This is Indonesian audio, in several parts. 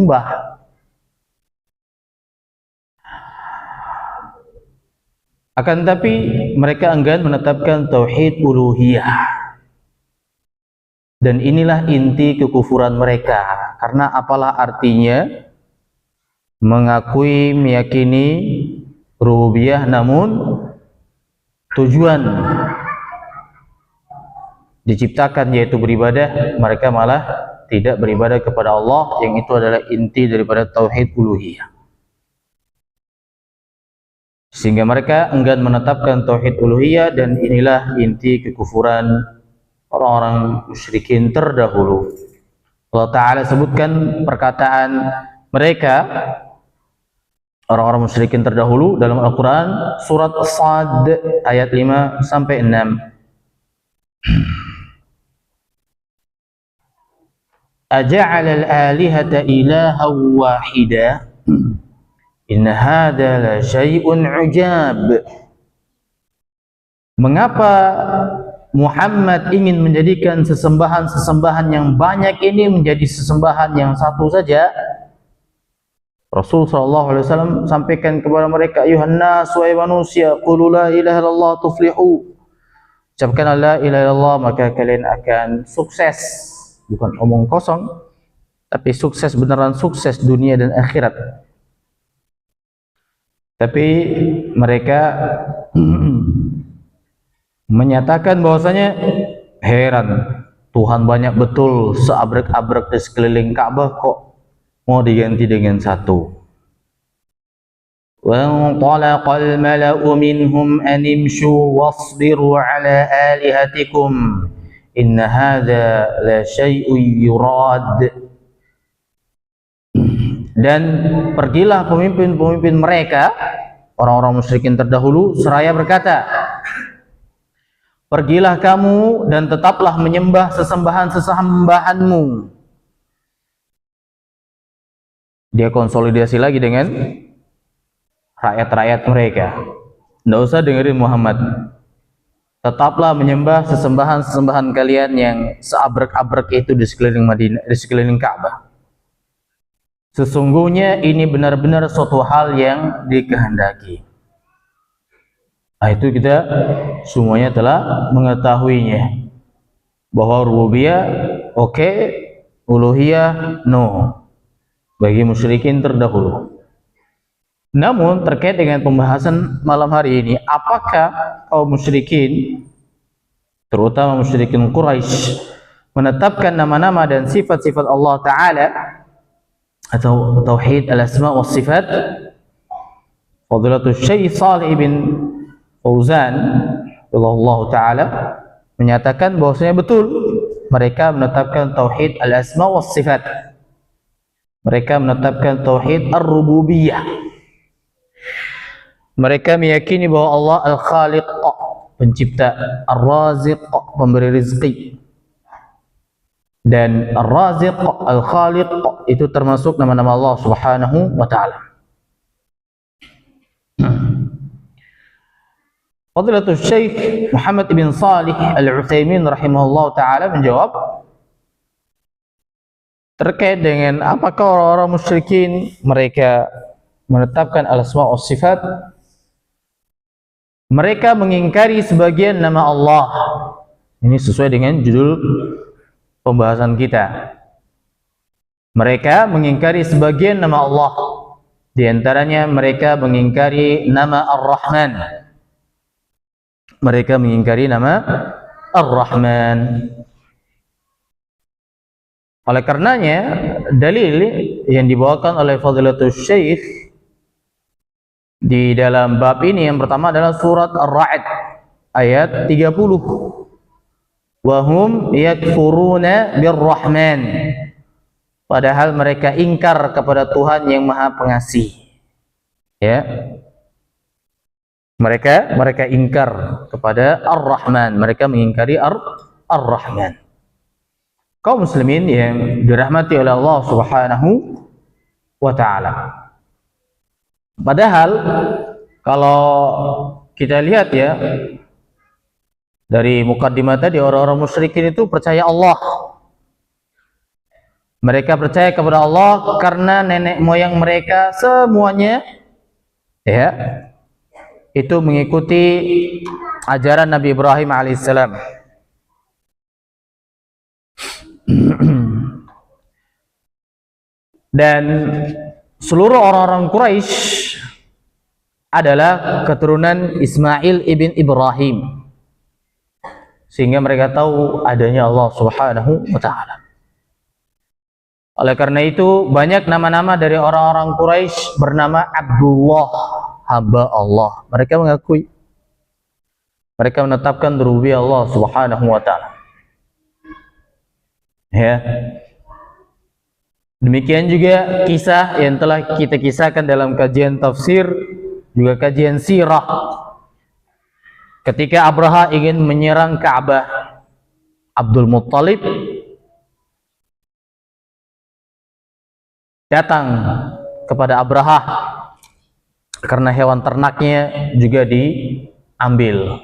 disembah. Akan tetapi mereka enggan menetapkan tauhid uluhiyah. Dan inilah inti kekufuran mereka. Karena apalah artinya mengakui, meyakini rububiyah, namun tujuan diciptakan yaitu beribadah, mereka malah tidak beribadah kepada Allah, yang itu adalah inti daripada tauhid uluhiyah. Sehingga mereka enggan menetapkan tauhid uluhiyah, dan inilah inti kekufuran orang-orang musyrikin terdahulu. Allah Ta'ala sebutkan perkataan mereka, orang-orang musyrikin terdahulu, dalam Al-Quran surat As-Sad ayat 5 sampai 6. Aja'ala al-alihata ilaha wahida inna hadha la syai'un ujab. Mengapa Muhammad ingin menjadikan sesembahan-sesembahan yang banyak ini menjadi sesembahan yang satu saja? Rasul SAW sampaikan kepada mereka, ayuhan nas, wahai manusia, qulu la ilaha illallah tuflihu. Ucapkan la ilaha illallah maka kalian akan sukses. Bukan omong kosong, tapi sukses beneran, sukses dunia dan akhirat. Tapi mereka menyatakan bahwasanya heran, Tuhan banyak betul, seabrek-abrek di sekeliling Ka'bah kok mau diganti dengan satu. Wa talaqal mala'u minhum an imshu wasbiru ala alihatikum inna hadza la syai'un yurad. Dan pergilah pemimpin-pemimpin mereka, orang-orang musyrikin terdahulu, seraya berkata, pergilah kamu dan tetaplah menyembah sesembahan-sesembahanmu. Dia konsolidasi lagi dengan rakyat-rakyat mereka. Tidak usah dengerin Muhammad. Tetaplah menyembah sesembahan-sesembahan kalian yang seabrek-abrek itu di sekeliling Madinah, di sekeliling Ka'bah. Sesungguhnya ini benar-benar suatu hal yang dikehendaki. Nah, itu kita semuanya telah mengetahuinya, bahwa rububiyah oke, uluhiyah no, bagi musyrikin terdahulu. Namun terkait dengan pembahasan malam hari ini, apakah kaum musyrikin, terutama musyrikin Quraisy, menetapkan nama-nama dan sifat-sifat Allah Ta'ala atau tauhid al-asma wa sifat? Fadilatul Syekh Shalih bin Fauzan Allah Ta'ala menyatakan bahwasanya betul mereka menetapkan tauhid al-asma wa sifat. Mereka menetapkan tauhid ar-rububiyah. Mereka meyakini bahwa Allah al-Khaliq, pencipta, ar-Raziq, pemberi rizki, dan ar-Raziq, al-Khaliq itu termasuk nama-nama Allah Subhanahu wa Ta'ala. Fadilatul Syekh Muhammad ibn Shalih al-Utsaimin rahimahullah ta'ala menjawab terkait dengan apakah orang-orang musyrikin mereka menetapkan al-asma wa sifat. Mereka mengingkari sebagian nama Allah. Ini sesuai dengan judul pembahasan kita. Mereka mengingkari sebagian nama Allah. Di antaranya mereka mengingkari nama Ar-Rahman. Mereka mengingkari nama Ar-Rahman. Oleh karenanya, dalil yang dibawakan oleh Fadilatul Syekh di dalam bab ini yang pertama adalah surat Ar-Ra'd ayat 30. Wa hum yakfuruna bir-Rahman. Padahal mereka ingkar kepada Tuhan yang Maha Pengasih. Ya. Mereka ingkar kepada Ar-Rahman. Mereka mengingkari Ar-Rahman. Kaum muslimin yang dirahmati oleh Allah Subhanahu wa Ta'ala. Padahal kalau kita lihat ya, dari mukaddimah tadi, orang-orang musyrikin itu percaya Allah. Mereka percaya kepada Allah karena nenek moyang mereka semuanya ya itu mengikuti ajaran Nabi Ibrahim alaihissalam. Dan seluruh orang-orang Quraisy adalah keturunan Ismail ibn Ibrahim, sehingga mereka tahu adanya Allah Subhanahu wa taala. Oleh karena itu banyak nama-nama dari orang-orang Quraisy bernama Abdullah, hamba Allah. Mereka mengakui, mereka menetapkan rububiyah Allah Subhanahu wa taala. Ya. Demikian juga kisah yang telah kita kisahkan dalam kajian tafsir, juga kajian sirah. Ketika Abraha ingin menyerang Ka'bah, Abdul Muttalib datang kepada Abraha karena hewan ternaknya juga diambil.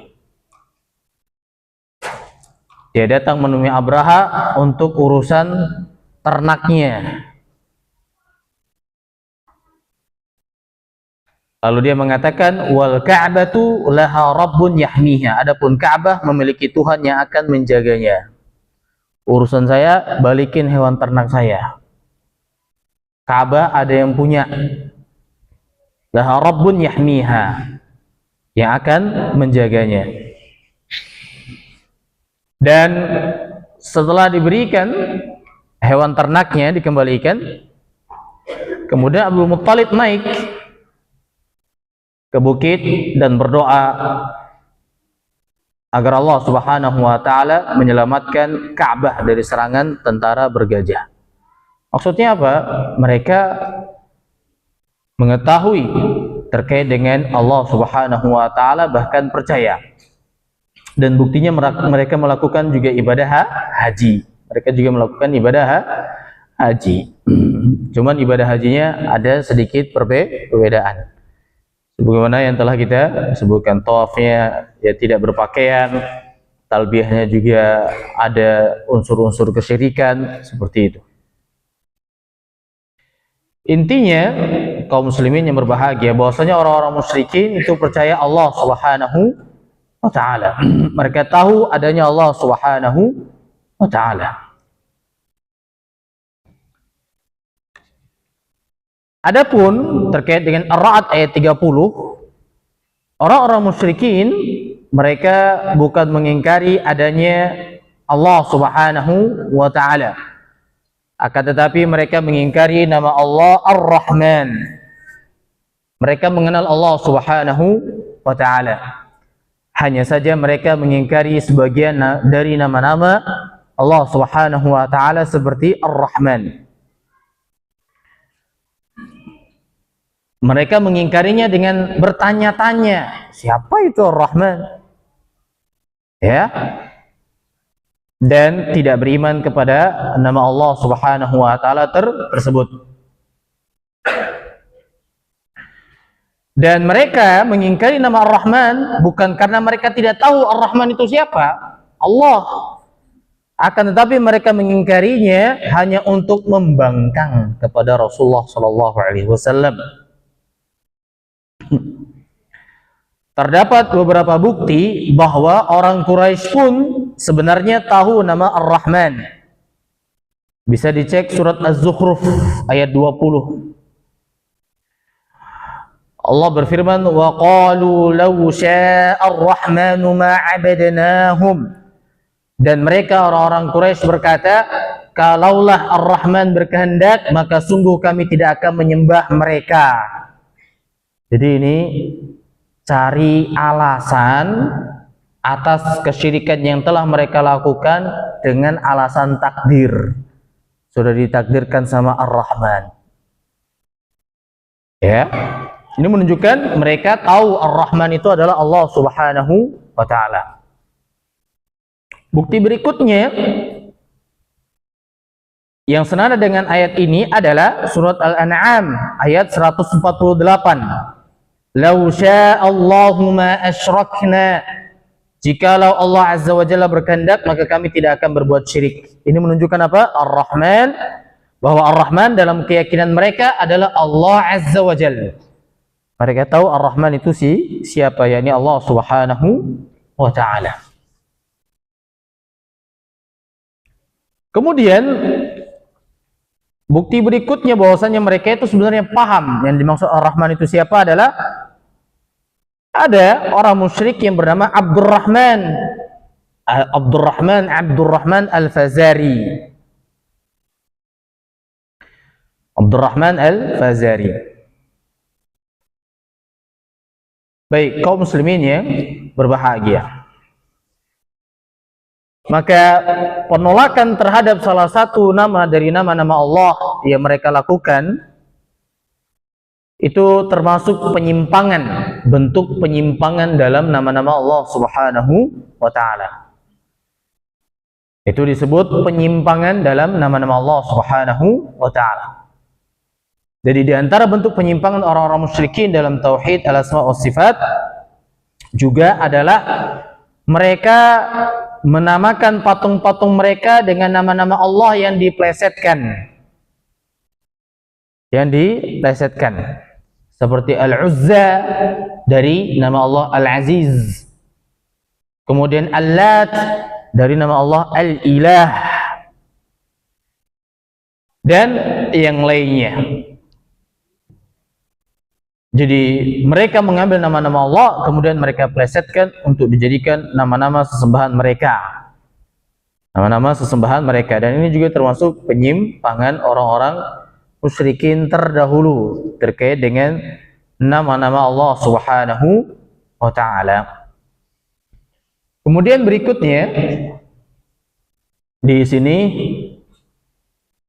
Dia datang menemui Abraha untuk urusan ternaknya. Lalu dia mengatakan, wal Ka'batu laha rabbun yahmiha. Adapun Ka'bah memiliki Tuhan yang akan menjaganya. Urusan saya, balikin hewan ternak saya. Ka'bah ada yang punya. Laha rabbun yahmiha, yang akan menjaganya. Dan setelah diberikan hewan ternaknya, dikembalikan, kemudian Abdul Muttalib naik ke bukit dan berdoa agar Allah Subhanahu wa taala menyelamatkan Ka'bah dari serangan tentara bergajah. Maksudnya apa? Mereka mengetahui terkait dengan Allah Subhanahu wa taala, bahkan percaya. Dan buktinya mereka melakukan juga ibadah haji. Mereka juga melakukan ibadah haji. Cuman ibadah hajinya ada sedikit perbedaan. Sebagaimana yang telah kita sebutkan, tawafnya ya tidak berpakaian, talbiyahnya juga ada unsur-unsur kesyirikan seperti itu. Intinya kaum muslimin yang berbahagia bahwasanya orang-orang musyrikin itu percaya Allah Subhanahu wa taala. Mereka tahu adanya Allah Subhanahu wa taala. Adapun terkait dengan Ar-Ra'd ayat 30, orang-orang musyrikin mereka bukan mengingkari adanya Allah Subhanahu wa taala. Akan tetapi mereka mengingkari nama Allah Ar-Rahman. Mereka mengenal Allah Subhanahu wa taala. Hanya saja mereka mengingkari sebagian dari nama-nama Allah Subhanahu wa taala seperti Ar-Rahman. Mereka mengingkarinya dengan bertanya-tanya, siapa itu Ar-Rahman? Ya. Dan tidak beriman kepada nama Allah Subhanahu wa taala tersebut. Dan mereka mengingkari nama Ar-Rahman bukan karena mereka tidak tahu Ar-Rahman itu siapa, Allah. Akan tetapi mereka mengingkarinya hanya untuk membangkang kepada Rasulullah sallallahu alaihi wasallam. Terdapat beberapa bukti bahwa orang Quraisy pun sebenarnya tahu nama Ar-Rahman. Bisa dicek surat Az-Zukhruf ayat 20. Allah berfirman, wa qalu law syaa ar-rahmanu ma 'abadnahum. Dan mereka orang-orang Quraisy berkata, kalaulah Ar-Rahman berkehendak, maka sungguh kami tidak akan menyembah mereka. Jadi ini cari alasan atas kesyirikan yang telah mereka lakukan dengan alasan takdir. Sudah ditakdirkan sama Ar-Rahman. Ya. Ini menunjukkan mereka tahu Ar-Rahman itu adalah Allah Subhanahu wa taala. Bukti berikutnya yang senada dengan ayat ini adalah surat Al-An'am ayat 148. Lau sya'allahu ma asyrakna. Jikalau Allah Azza wa Jalla berkehendak, maka kami tidak akan berbuat syirik. Ini menunjukkan apa? Ar-Rahman bahwa Ar-Rahman dalam keyakinan mereka adalah Allah Azza wa Jalla. Mereka tahu Ar-Rahman itu siapa, yakni Allah Subhanahu wa taala. Kemudian bukti berikutnya bahwasanya mereka itu sebenarnya paham yang dimaksud Ar-Rahman itu siapa adalah ada orang musyrik yang bernama Abdurrahman Al-Fazari. Abdurrahman Al-Fazari. Baik, kaum muslimin yang berbahagia. Maka penolakan terhadap salah satu nama dari nama-nama Allah yang mereka lakukan itu termasuk penyimpangan, bentuk penyimpangan dalam nama-nama Allah Subhanahu wa taala. Itu disebut penyimpangan dalam nama-nama Allah Subhanahu wa taala. Jadi di antara bentuk penyimpangan orang-orang musyrikin dalam tauhid al-asma wa sifat juga adalah mereka menamakan patung-patung mereka dengan nama-nama Allah yang diplesetkan. Seperti Al-Uzza dari nama Allah Al-Aziz. Kemudian Al-Lat dari nama Allah Al-Ilah. Dan yang lainnya. Jadi mereka mengambil nama-nama Allah kemudian mereka plesetkan untuk dijadikan nama-nama sesembahan mereka. Nama-nama sesembahan mereka, dan ini juga termasuk penyimpangan orang-orang musyrikin terdahulu terkait dengan nama-nama Allah Subhanahu wa taala. Kemudian berikutnya di sini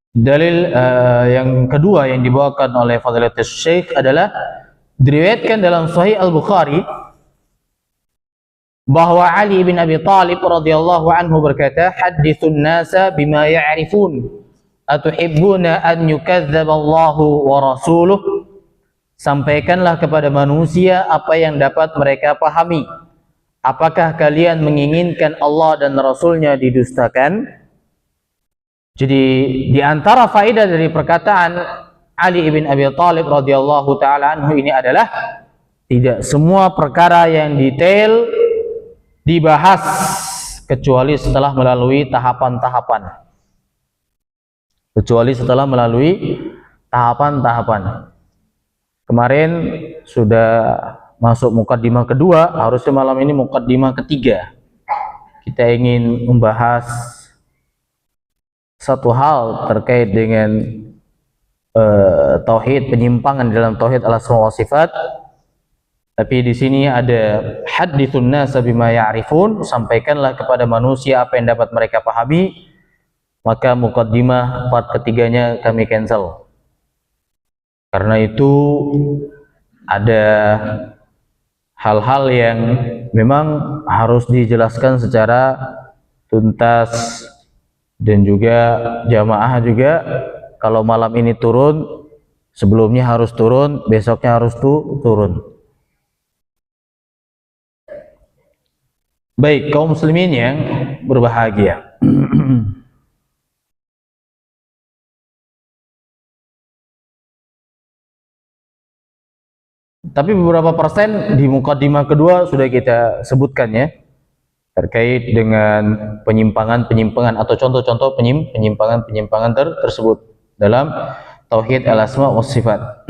dalil yang kedua yang dibawakan oleh Fadilatul Syekh adalah diriwayatkan dalam Sahih Al-Bukhari bahwa Ali bin Abi Thalib radhiyallahu anhu berkata, "Haditsun nasa bima ya'rifun, atuhibbuna an yukadzdzaba Allahu wa rasuluh?" Sampaikanlah kepada manusia apa yang dapat mereka pahami. Apakah kalian menginginkan Allah dan Rasulnya didustakan? Jadi di antara faedah dari perkataan Ali bin Abi Thalib radhiyallahu taala anhu ini adalah tidak semua perkara yang detail dibahas kecuali setelah melalui tahapan-tahapan. Kemarin sudah masuk mukaddimah kedua, harusnya malam ini mukaddimah ketiga. Kita ingin membahas satu hal terkait dengan tauhid, penyimpangan dalam tauhid al-asma wa sifat. Tapi di sini ada haditsun nas bima ya'rifun, sampaikanlah kepada manusia apa yang dapat mereka pahami. Maka mukaddimah part ketiganya kami cancel. Karena itu ada hal-hal yang memang harus dijelaskan secara tuntas, dan juga jamaah juga kalau malam ini turun, sebelumnya harus turun, besoknya harus turun. Baik, kaum muslimin yang berbahagia. Tapi beberapa persen di mukaddimah kedua sudah kita sebutkan ya, terkait dengan penyimpangan-penyimpangan atau contoh-contoh penyimpangan-penyimpangan tersebut dalam tauhid al-asma wa sifat.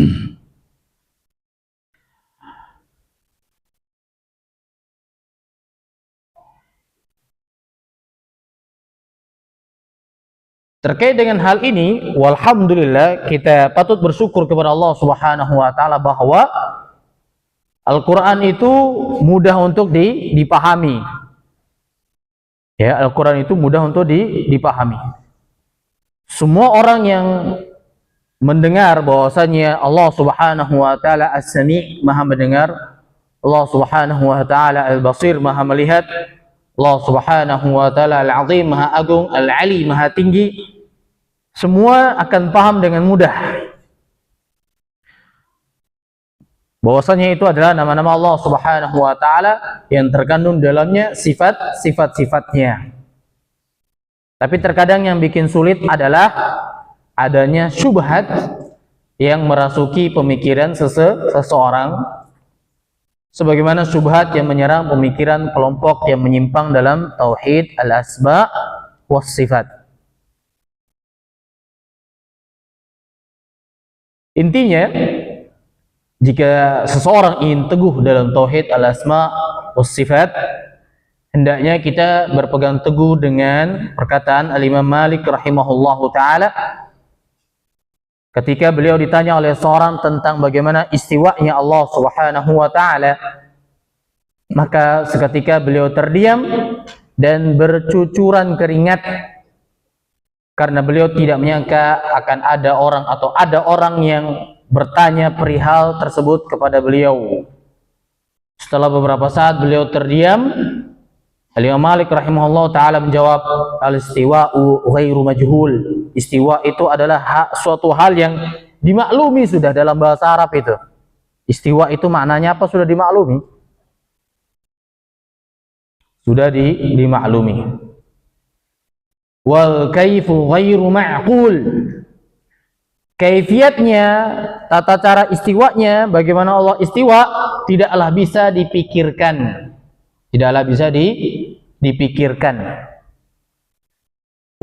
Terkait dengan hal ini, walhamdulillah kita patut bersyukur kepada Allah Subhanahu wa taala bahwa Al-Qur'an itu mudah untuk dipahami. Ya, Al-Qur'an itu mudah untuk dipahami. Semua orang yang mendengar bahwasanya Allah Subhanahu wa taala As-Sami', Maha mendengar, Allah Subhanahu wa taala Al-Basir, Maha melihat, Allah Subhanahu wa taala Al-Azim, Maha agung, Al-Ali, Maha tinggi, semua akan paham dengan mudah bahwasanya itu adalah nama-nama Allah Subhanahu wa taala yang terkandung dalamnya sifat-sifatnya. Tapi terkadang yang bikin sulit adalah adanya syubhat yang merasuki pemikiran seseorang, sebagaimana syubhat yang menyerang pemikiran kelompok yang menyimpang dalam tauhid al-asma was sifat. Intinya, jika seseorang ingin teguh dalam tauhid al-asma was sifat, hendaknya kita berpegang teguh dengan perkataan Al-Imam Malik rahimahullahu ta'ala ketika beliau ditanya oleh seorang tentang bagaimana istiwanya Allah subhanahu wa ta'ala. Maka seketika beliau terdiam dan bercucuran keringat karena beliau tidak menyangka akan ada orang atau ada orang yang bertanya perihal tersebut kepada beliau. Setelah beberapa saat beliau terdiam, Al-Imam Malik rahimahullah ta'ala menjawab, al-istiwa'u ghairu majhul. Istiwa itu adalah suatu hal yang dimaklumi sudah dalam bahasa Arab itu. Istiwa itu maknanya apa? Sudah dimaklumi. Sudah dimaklumi. Wal kaifu ghairu ma'qul. Kaifiatnya, tata cara istiwanya, bagaimana Allah istiwa, tidaklah bisa dipikirkan. Tidaklah bisa dipikirkan.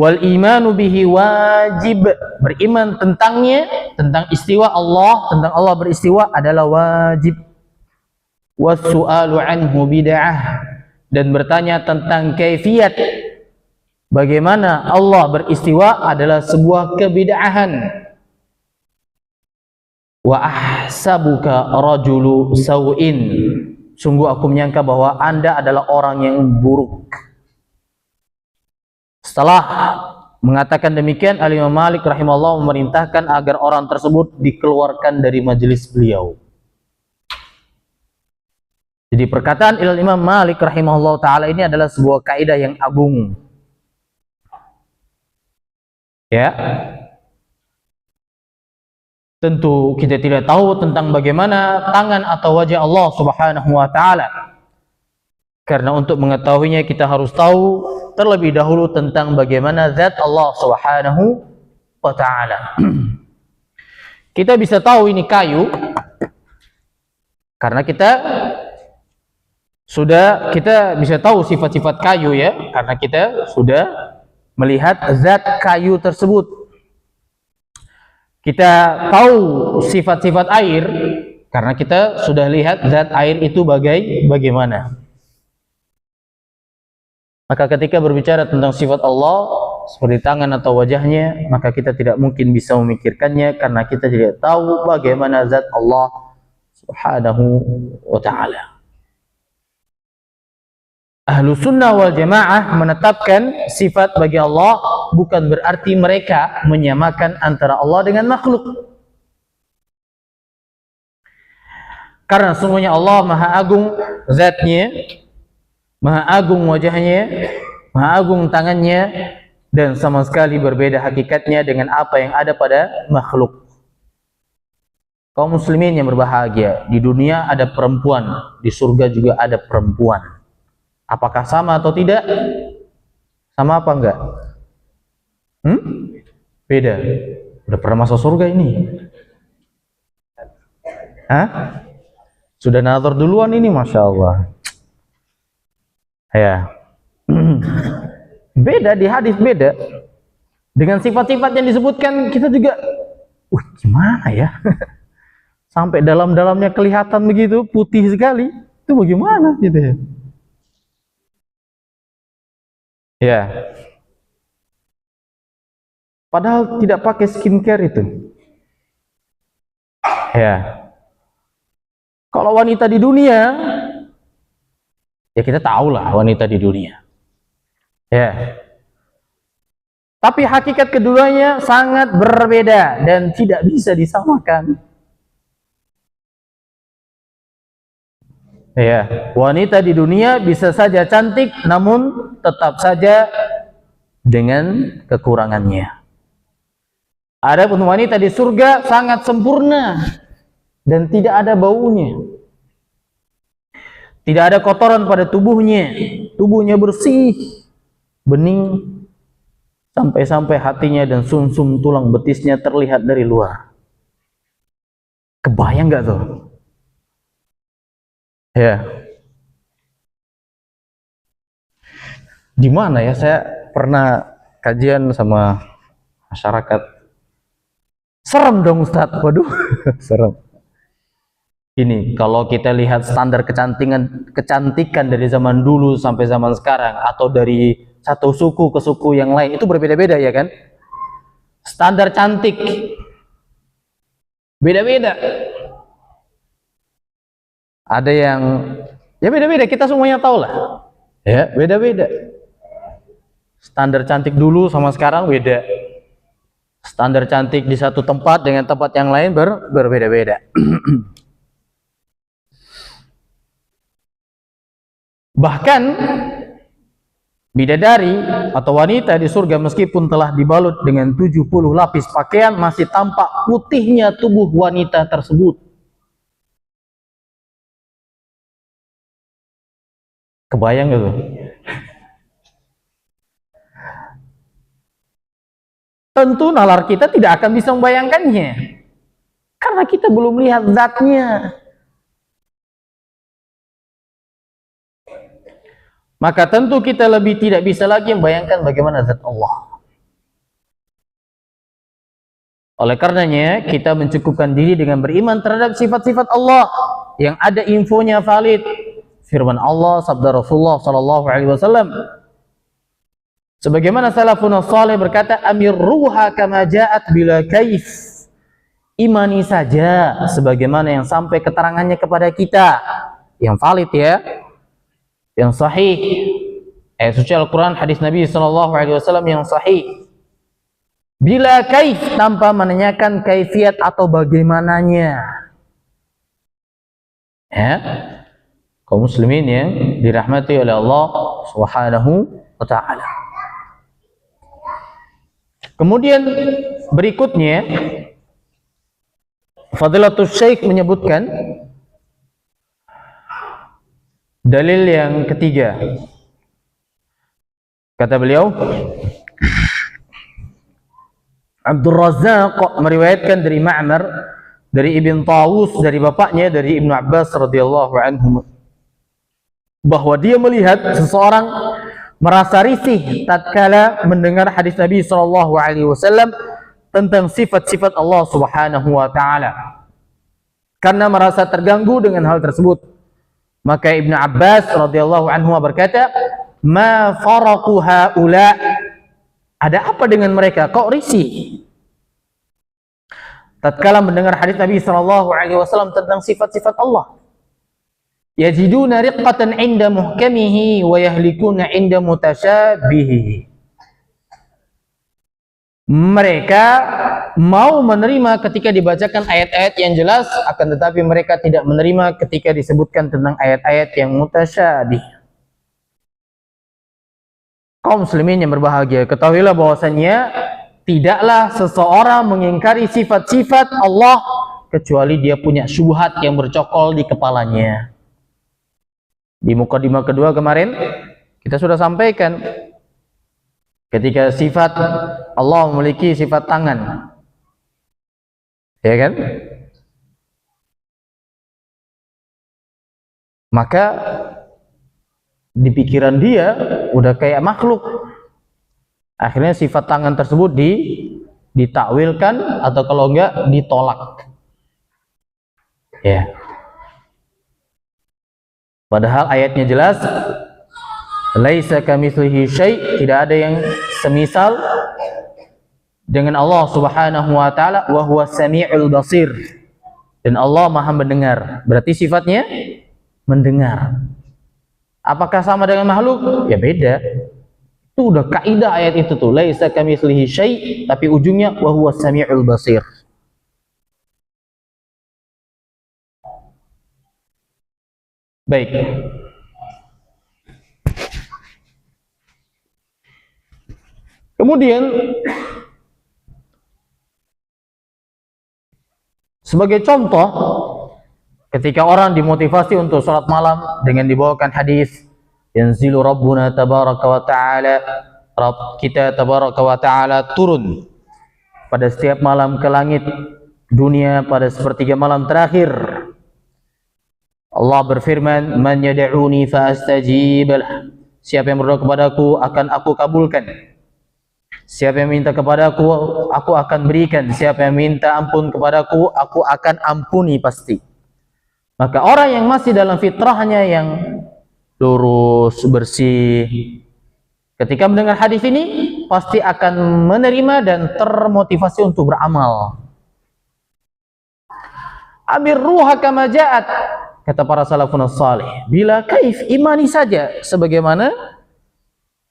Wal imanu bihi wajib. Beriman tentangnya, tentang istiwa Allah, tentang Allah beristiwa adalah wajib. Was-su'alu anhu bid'ah. Dan bertanya tentang kaifiat bagaimana Allah beristiwa adalah sebuah kebid'ahan. Wa ahsabuka rajulu sawin. Sungguh aku menyangka bahwa Anda adalah orang yang buruk. Setelah mengatakan demikian, Al-Imam Malik rahimahullah memerintahkan agar orang tersebut dikeluarkan dari majelis beliau. Jadi perkataan Imam Malik rahimahullah ta'ala ini adalah sebuah kaidah yang agung. Ya. Tentu kita tidak tahu tentang bagaimana tangan atau wajah Allah subhanahu wa ta'ala. Karena untuk mengetahuinya kita harus tahu terlebih dahulu tentang bagaimana zat Allah subhanahu wa ta'ala. Kita bisa tahu ini kayu karena kita bisa tahu sifat-sifat kayu ya, karena kita sudah melihat zat kayu tersebut. Kita tahu sifat-sifat air karena kita sudah lihat zat air itu bagaimana. Maka ketika berbicara tentang sifat Allah seperti tangan atau wajahnya, maka kita tidak mungkin bisa memikirkannya karena kita tidak tahu bagaimana zat Allah subhanahu wa ta'ala. Ahlu sunnah wal jamaah menetapkan sifat bagi Allah bukan berarti mereka menyamakan antara Allah dengan makhluk. Karena semuanya Allah maha agung zatnya, maha agung wajahnya, maha agung tangannya, dan sama sekali berbeda hakikatnya dengan apa yang ada pada makhluk. Kaum muslimin yang berbahagia, di dunia ada perempuan, di surga juga ada perempuan. Apakah sama atau tidak? Sama apa enggak? Beda. Udah pernah masuk surga ini? Hah? Sudah nazar duluan ini, Masya Allah. Ya. Beda di hadis, beda. Dengan sifat-sifat yang disebutkan kita juga, gimana ya? Sampai dalam-dalamnya kelihatan begitu, putih sekali. Itu bagaimana gitu ya? Ya. Padahal tidak pakai skincare itu. Ya. Kalau wanita di dunia, ya kita tahulah wanita di dunia. Ya. Tapi hakikat keduanya sangat berbeda dan tidak bisa disamakan. Ya, wanita di dunia bisa saja cantik, namun tetap saja dengan kekurangannya. Adapun wanita di surga sangat sempurna dan tidak ada baunya. Tidak ada kotoran pada tubuhnya. Tubuhnya bersih, bening, sampai-sampai hatinya dan sumsum tulang betisnya terlihat dari luar. Kebayang nggak tuh? Ya. Di mana ya, saya pernah kajian sama masyarakat. Serem dong Ustaz. Waduh, serem. Ini kalau kita lihat standar kecantikan dari zaman dulu sampai zaman sekarang, atau dari satu suku ke suku yang lain, itu berbeda-beda ya kan? Standar cantik beda-beda. Ada yang ya beda-beda, kita semuanya tahu lah. Ya, beda-beda. Standar cantik dulu sama sekarang beda. Standar cantik di satu tempat dengan tempat yang lain berbeda-beda. Bahkan bidadari atau wanita di surga meskipun telah dibalut dengan 70 lapis pakaian, masih tampak putihnya tubuh wanita tersebut. Kebayang gitu? Tentu nalar kita tidak akan bisa membayangkannya, karena kita belum lihat zatnya. Maka tentu kita lebih tidak bisa lagi membayangkan bagaimana zat Allah. Oleh karenanya, kita mencukupkan diri dengan beriman terhadap sifat-sifat Allah yang ada infonya valid. Firman Allah, sabda Rasulullah sallallahu alaihi wasallam. Sebagaimana salafun salih berkata, amirruha kama ja'at bila kaif. Imani saja sebagaimana yang sampai keterangannya kepada kita, yang valid ya, yang sahih. Ayat suci Al-Quran, hadis Nabi sallallahu alaihi wasallam yang sahih. Bila kaif, tanpa menanyakan kaifiat atau bagaimananya. Ya, kaum muslimin yang dirahmati oleh Allah Subhanahu wa taala. Kemudian berikutnya Fadilatul Syekh menyebutkan dalil yang ketiga. Kata beliau, Abdul Razzaq meriwayatkan dari Ma'mar, dari Ibn Tawus, dari bapaknya, dari Ibnu Abbas radhiyallahu anhu, bahwa dia melihat seseorang merasa risih tatkala mendengar hadis Nabi sallallahu alaihi wasallam tentang sifat-sifat Allah Subhanahu wa taala, karena merasa terganggu dengan hal tersebut. Maka Ibnu Abbas radhiyallahu anhu berkata, "Ma faraqu haula?" Ada apa dengan mereka? Kok risih tatkala mendengar hadis Nabi sallallahu alaihi wasallam tentang sifat-sifat Allah? Yajiduna riqqatan 'inda muhkamihi wa yahlikuna 'inda mutasyabihi. Mereka mau menerima ketika dibacakan ayat-ayat yang jelas, akan tetapi mereka tidak menerima ketika disebutkan tentang ayat-ayat yang mutasyabih. Kaum muslimin yang berbahagia, ketahuilah bahwasannya tidaklah seseorang mengingkari sifat-sifat Allah kecuali dia punya syubhat yang bercokol di kepalanya. Di mukadimah kedua kemarin kita sudah sampaikan, ketika sifat Allah memiliki sifat tangan, ya kan? Maka di pikiran dia udah kayak makhluk. Akhirnya sifat tangan tersebut ditakwilkan, atau kalau enggak ditolak. Ya. Padahal ayatnya jelas, laisa kamitslihi syai', tidak ada yang semisal dengan Allah Subhanahu wa taala, wa huwas samiul basir. Dan Allah Maha mendengar. Berarti sifatnya mendengar. Apakah sama dengan makhluk? Ya beda. Itu udah kaidah ayat itu tuh, laisa kamitslihi syai', tapi ujungnya wa huwas samiul basir. Baik. Kemudian sebagai contoh, ketika orang dimotivasi untuk sholat malam dengan dibawakan hadis, yanzilu rabbuna tabaraka wa ta'ala Rabb kita tabaraka wa ta'ala turun pada setiap malam ke langit dunia pada sepertiga malam terakhir. Allah berfirman, "Man yad'uni fa astajib lah." Siapa yang berdoa kepadaku akan aku kabulkan. Siapa yang minta kepadaku aku akan berikan. Siapa yang minta ampun kepadaku aku akan ampuni pasti. Maka orang yang masih dalam fitrahnya yang lurus, bersih, ketika mendengar hadis ini pasti akan menerima dan termotivasi untuk beramal. Amir ruha kama ja'at, kata para salafun salih. Bila kaif, imani saja sebagaimana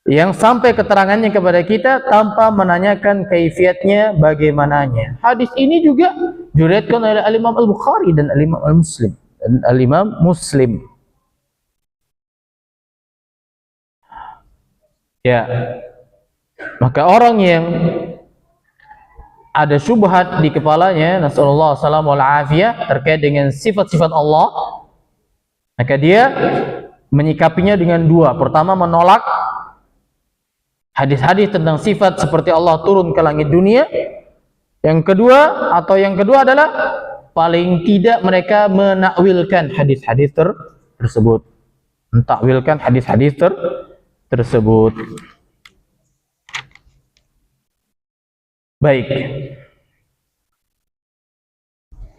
yang sampai keterangannya kepada kita tanpa menanyakan kaifiatnya bagaimananya. Hadis ini juga diriwayatkan oleh Al-Imam Al-Bukhari dan Al-Imam Al-Muslim dan Al-Imam Muslim. Ya, maka orang yang ada syubhat di kepalanya, nasallallahu alaihi wasallam terkait dengan sifat-sifat Allah, maka dia menyikapinya dengan dua. Pertama, menolak hadis-hadis tentang sifat seperti Allah turun ke langit dunia. Yang kedua adalah paling tidak mereka menakwilkan hadis-hadis tersebut. Mentakwilkan hadis-hadis tersebut. Baik.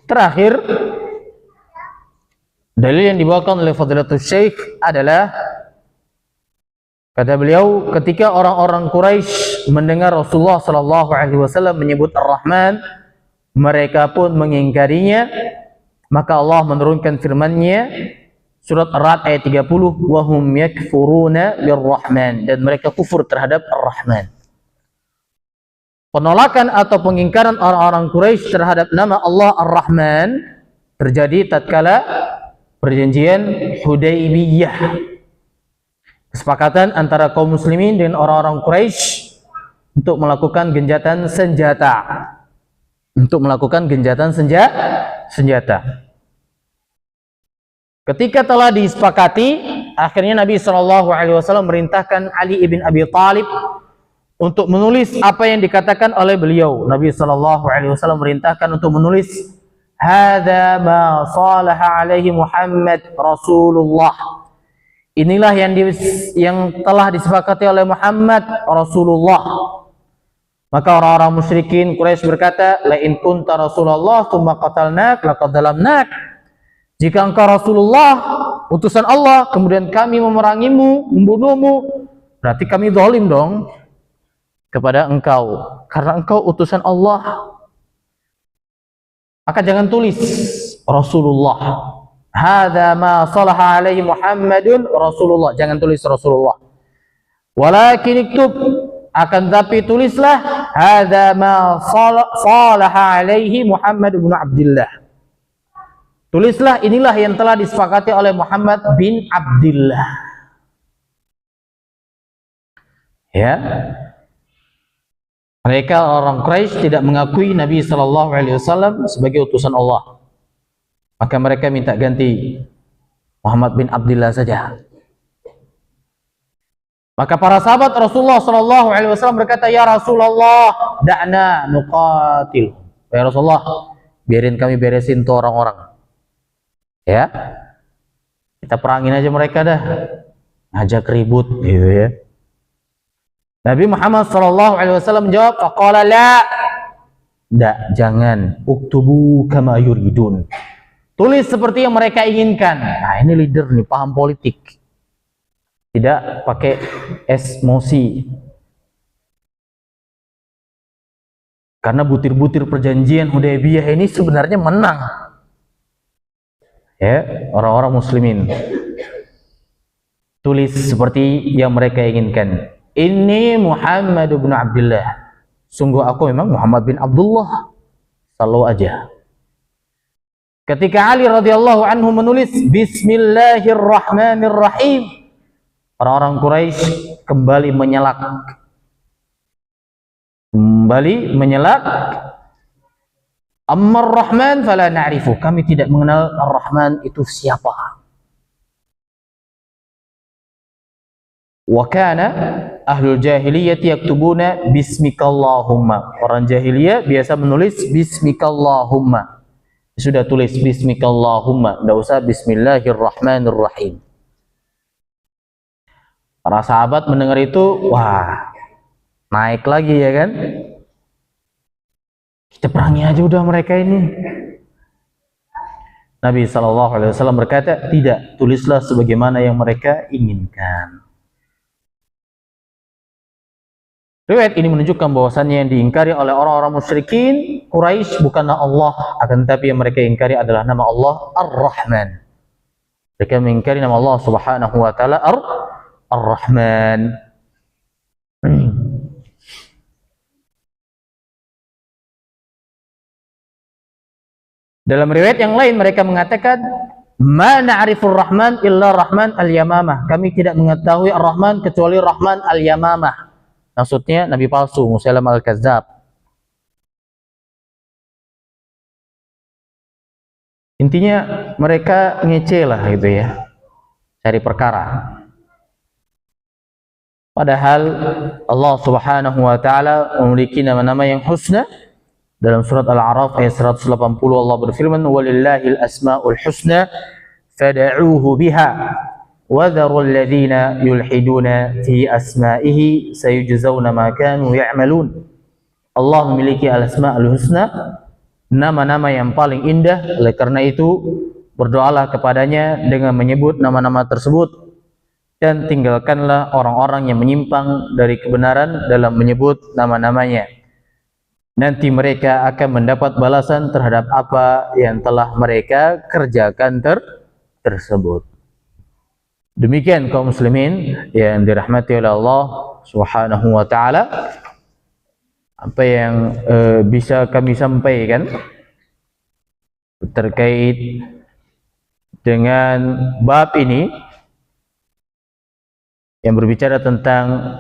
Terakhir, dalil yang dibawakan oleh Fadilatul Syekh adalah, kata beliau, ketika orang-orang Quraisy mendengar Rasulullah sallallahu alaihi wasallam menyebut Ar-Rahman, mereka pun mengingkarinya. Maka Allah menurunkan firman-Nya surat Ar-Ra'd ayat 30, wa hum yakfuruna bir-Rahman, dan mereka kufur terhadap Ar-Rahman. Penolakan atau pengingkaran orang-orang Quraisy terhadap nama Allah Ar-Rahman terjadi tatkala perjanjian Hudaybiyah. Kesepakatan antara kaum muslimin dengan orang-orang Quraisy untuk melakukan genjatan senjata. Ketika telah disepakati, akhirnya Nabi SAW merintahkan Ali ibn Abi Thalib untuk menulis apa yang dikatakan oleh beliau. Nabi SAW merintahkan untuk menulis, "Hadza ma salaha alaihi Muhammad Rasulullah." Inilah yang telah disepakati oleh Muhammad Rasulullah. Maka orang-orang musyrikin Quraisy berkata, "La in kunta Rasulullah tsumma qatalnak laqad zalamnak." Jika engkau Rasulullah, utusan Allah, kemudian kami memerangimu, membunuhmu, berarti kami zalim dong kepada engkau, karena engkau utusan Allah. Maka jangan tulis Rasulullah. Hadza ma salaha alaihi Muhammadun Rasulullah. Jangan tulis Rasulullah. Walakin iktub, akan tapi tulislah hadza ma salaha alaihi Muhammad bin Abdullah. Tulislah inilah yang telah disepakati oleh Muhammad bin Abdullah. Ya. Mereka orang Quraisy tidak mengakui Nabi SAW sebagai utusan Allah. Maka mereka minta ganti Muhammad bin Abdullah saja. Maka para sahabat Rasulullah SAW berkata, "Ya Rasulullah, da'na nuqatil." Ya Rasulullah, biarin kami beresin tuh orang-orang. Ya, kita perangin aja mereka dah, ngajak ribut gitu ya. Nabi Muhammad SAW menjawab, "Faqala la." Jangan. "Uktubu kama yuridun." Tulis seperti yang mereka inginkan. Nah, ini leader nih, paham politik. Tidak pakai emosi. Karena butir-butir perjanjian Hudaybiyah ini sebenarnya menang. Ya, orang-orang muslimin. Tulis seperti yang mereka inginkan. "Ini Muhammad bin Abdullah." Sungguh aku memang Muhammad bin Abdullah. Selalu aja. Ketika Ali radhiyallahu anhu menulis Bismillahirrahmanirrahim, orang-orang Quraisy kembali menyelak. Amma Ar-Rahman fala na'rifu. Kami tidak mengenal Ar-Rahman itu siapa. Wa kana ahlul jahiliyah yaktubuna bismikallahumma. Orang jahiliyah biasa menulis bismikallahumma. Sudah tulis bismikallahumma, enggak usah bismillahirrahmanirrahim. Para sahabat mendengar itu, wah, naik lagi ya kan? Kita perangi aja udah mereka ini. Nabi SAW berkata, tidak, tulislah sebagaimana yang mereka inginkan. Riwayat ini menunjukkan bahwasannya yang diingkari oleh orang-orang musyrikin Quraisy bukanlah Allah, akan tetapi yang mereka ingkari adalah nama Allah Ar-Rahman. Mereka mengingkari nama Allah Subhanahu wa taala Ar-Rahman. Dalam riwayat yang lain mereka mengatakan, "Ma na'rifur Rahman illa Rahman al-Yamamah." Kami tidak mengetahui Ar-Rahman kecuali Rahman al-Yamamah. Maksudnya nabi palsu, Musailamah al-Kazzab. Intinya mereka ngece lah gitu ya, cari perkara. Padahal Allah Subhanahu wa taala memiliki nama-nama yang husna. Dalam surat Al-A'raf ayat 180 Allah berfirman, "Walillahil asmaul husna fad'uuhu biha wa dharul ladzina yulhiduna fi asma'ihi sayujzauna ma kanu ya'malun." Allah memiliki al-asmaul husna, nama-nama yang paling indah. Oleh karena itu, berdoalah kepadanya dengan menyebut nama-nama tersebut dan tinggalkanlah orang-orang yang menyimpang dari kebenaran dalam menyebut nama-namanya. Nanti mereka akan mendapat balasan terhadap apa yang telah mereka kerjakan tersebut. Demikian kaum muslimin yang dirahmati oleh Allah Subhanahu wa taala, apa yang bisa kami sampaikan terkait dengan bab ini yang berbicara tentang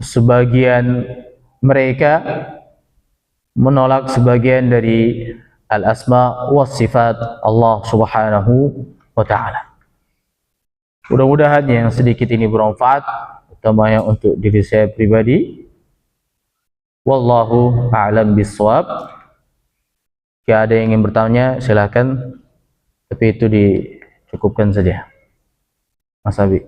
sebagian mereka menolak sebagian dari al-asma wa sifat Allah Subhanahu wa taala. Mudah-mudahan yang sedikit ini bermanfaat, utamanya untuk diri saya pribadi. Wallahu a'lam bishawab. Jika ada yang ingin bertanya, silakan, tapi itu dicukupkan saja. Mas Abi.